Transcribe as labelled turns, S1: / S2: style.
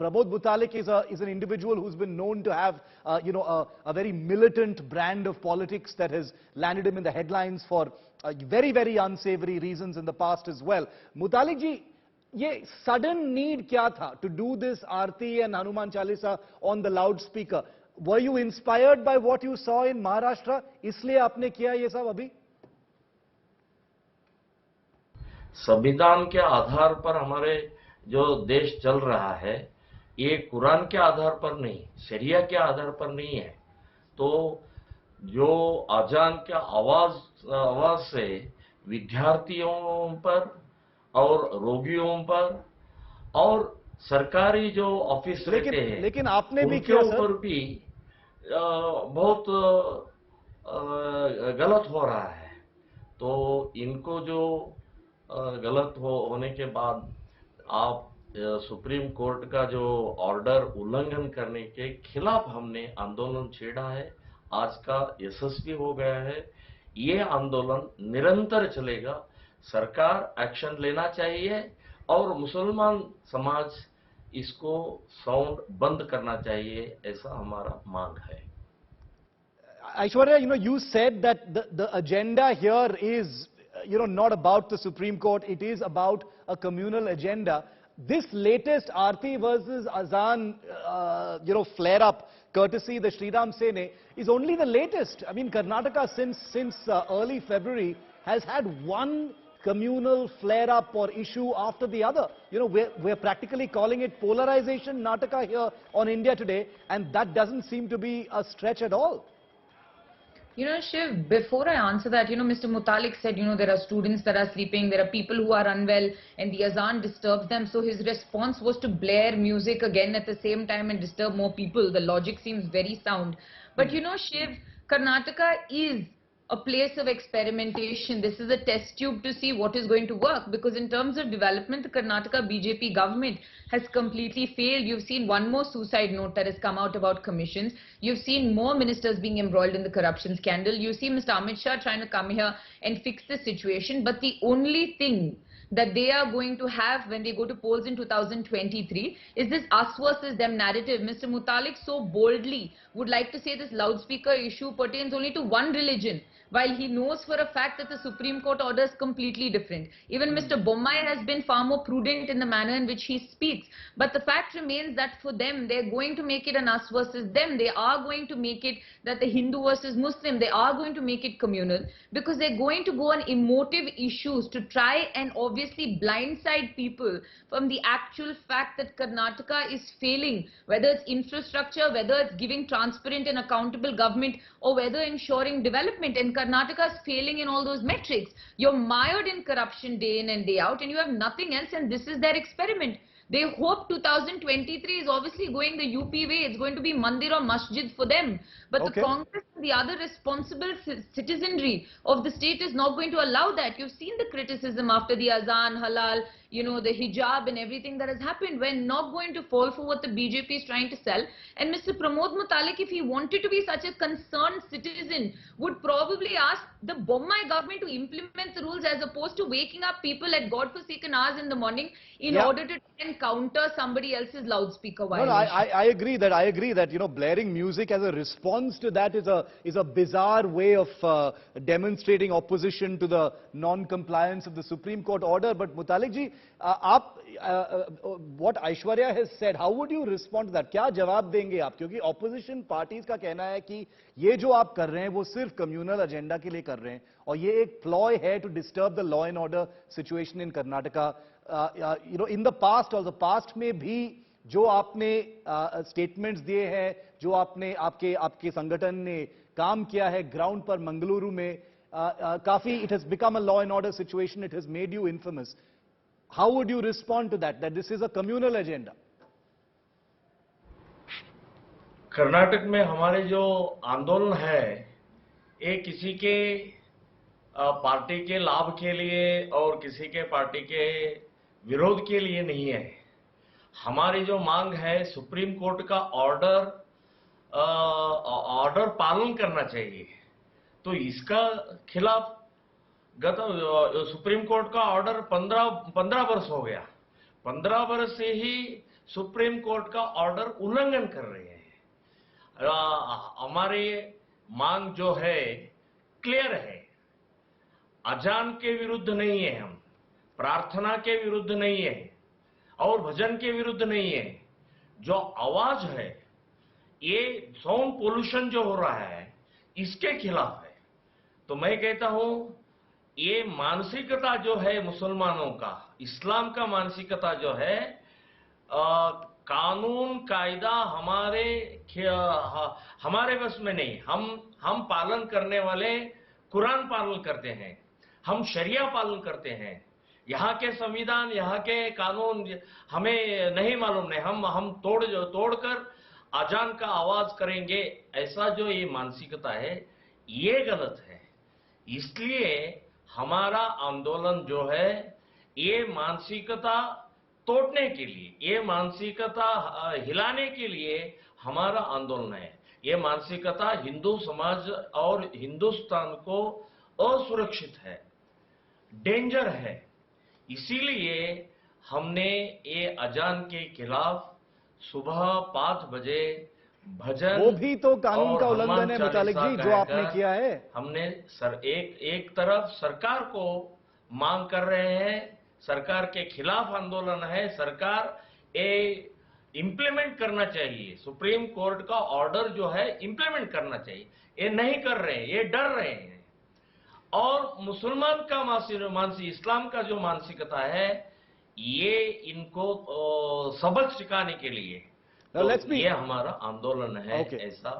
S1: Pramod Mutalik is an individual who's been known to have, a very militant brand of politics that has landed him in the headlines for very, very unsavory reasons in the past as well. Mutalik ji, ये sudden need क्या था to do this Aarti and Hanuman Chalisa on the loudspeaker? Were you inspired by what you saw in Maharashtra? इसलिए आपने किया ये सब अभी?
S2: संविधान के आधार पर हमारे जो देश चल रहा है, ये कुरान के आधार पर नहीं, शरिया के आधार पर नहीं है। तो जो अजान के आवाज से विद्यार्थियों पर और रोगियों पर और सरकारी जो ऑफिस रहते हैं,
S1: लेकिन आपने भी
S2: उनके ऊपर भी बहुत गलत हो रहा है। तो इनको जो गलत होने के बाद आप सुप्रीम कोर्ट का जो ऑर्डर उल्लंघन करने के खिलाफ हमने आंदोलन छेड़ा है, आज का यशस्वी हो गया है। ये आंदोलन निरंतर चलेगा, सरकार एक्शन लेना चाहिए और मुसलमान समाज इसको साउंड बंद करना चाहिए, ऐसा हमारा मांग है।
S1: Aiyshwarya, you said that the agenda here is, not about the Supreme Court, it is about a communal agenda. This latest Aarti versus Azaan, flare-up, courtesy the Sri Rama Sene, is only the latest. I mean, Karnataka since early February has had one communal flare-up or issue after the other. We're practically calling it polarization Nataka here on India Today, and that doesn't seem to be a stretch at all.
S3: Shiv, before I answer that, Mr. Mutalik said, there are students that are sleeping, there are people who are unwell, and the Azaan disturbs them. So his response was to blare music again at the same time and disturb more people. The logic seems very sound. But Shiv, Karnataka is a place of experimentation. This is a test tube to see what is going to work, because in terms of development, the Karnataka BJP government has completely failed. You've seen one more suicide note that has come out about commissions. You've seen more ministers being embroiled in the corruption scandal. You see Mr. Amit Shah trying to come here and fix the situation. But the only thing that they are going to have when they go to polls in 2023 is this us versus them narrative. Mr. Mutalik so boldly would like to say this loudspeaker issue pertains only to one religion, while he knows for a fact that the Supreme Court order is completely different. Even Mr. Bommai has been far more prudent in the manner in which he speaks. But the fact remains that for them, they're going to make it an us versus them. They are going to make it that the Hindu versus Muslim. They are going to make it communal, because they're going to go on emotive issues to try and obviously blindside people from the actual fact that Karnataka is failing, whether it's infrastructure, whether it's giving transparent and accountable government, or whether ensuring development. And Karnataka is failing in all those metrics. You're mired in corruption day in and day out, and you have nothing else, and this is their experiment. They hope 2023 is obviously going the UP way. It's going to be Mandir or Masjid for them. But the Congress and the other responsible citizenry of the state is not going to allow that. You've seen the criticism after the Azaan, Halal, the hijab and everything that has happened. We're not going to fall for what the BJP is trying to sell. And Mr. Pramod Mutalik, if he wanted to be such a concerned citizen, would probably ask the Bommai government to implement the rules, as opposed to waking up people at God-forsaken hours in the morning in order to counter somebody else's loudspeaker violation.
S1: No, I agree that, blaring music as a response to that is a bizarre way of demonstrating opposition to the non-compliance of the Supreme Court order. But Mutalik ji, what Aiyshwarya has said, how would you respond to that? क्या जवाब देंगे आप? क्योंकि opposition parties का कहना है कि ये जो आप कर रहे हैं वो सिर्फ communal agenda के लिए कर रहे हैं, और ये एक ploy है to disturb the law and order situation in Karnataka. In the past, or the past में भी जो आपने statements दिए हैं, जो आपने आपके संगठन ने काम किया है ground पर मंगलुरु में, काफी it has become a law and order situation. It has made you infamous. How would you respond to that this is a communal agenda?
S2: Karnataka में हमारे जो आंदोलन है, ये किसी के पार्टी के लाभ के लिए और किसी के पार्टी के विरोध के लिए नहीं है। हमारी जो मांग है, सुप्रीम कोर्ट का ऑर्डर पालन करना चाहिए। तो इसका खिलाफ सुप्रीम कोर्ट का ऑर्डर 15 वर्ष हो गया। 15 वर्ष से ही सुप्रीम कोर्ट का ऑर्डर उल्लंघन कर रहे हैं। हमारी मांग जो है क्लियर है, अजान के विरुद्ध नहीं है, हम प्रार्थना के विरुद्ध नहीं है और भजन के विरुद्ध नहीं है। जो आवाज है, ये साउंड पोल्यूशन जो हो रहा है, इसके खिलाफ है। तो मैं कहता हूं, ये मानसिकता जो है मुसलमानों का, इस्लाम का मानसिकता जो है, कानून कायदा हमारे बस में नहीं। हम पालन करने वाले कुरान पालन करते हैं, हम शरिया पालन करते हैं। यहाँ के संविधान, यहाँ के कानून हमें नहीं मालूम, नहीं हम तोड़कर अजान का आवाज करेंगे, ऐसा जो ये मानसिकता है, ये गलत है। इसलिए हमारा आंदोलन जो है, ये मानसिकता तोड़ने के लिए, ये मानसिकता हिलाने के लिए हमारा आंदोलन है। ये मानसिकता हिंदू समाज और हिंदुस्तान को असुरक्षित है, डेंजर है। इसीलिए हमने ये अजान के खिलाफ सुबह 5 बजे भजन,
S1: वो भी तो कानून का उल्लंघन है मुतालिक जी, जो आपने किया है।
S2: हमने एक तरफ सरकार को मांग कर रहे हैं, सरकार के खिलाफ आंदोलन है। सरकार ये इंप्लीमेंट करना चाहिए, सुप्रीम कोर्ट का ऑर्डर जो है इंप्लीमेंट करना चाहिए। ये नहीं कर रहे हैं, ये डर रहे हैं। और मुसलमान का इस्लाम का जो मानसिकता है, ये इनको सबक सिखाने के लिए, तो ये हमारा आंदोलन है। ऐसा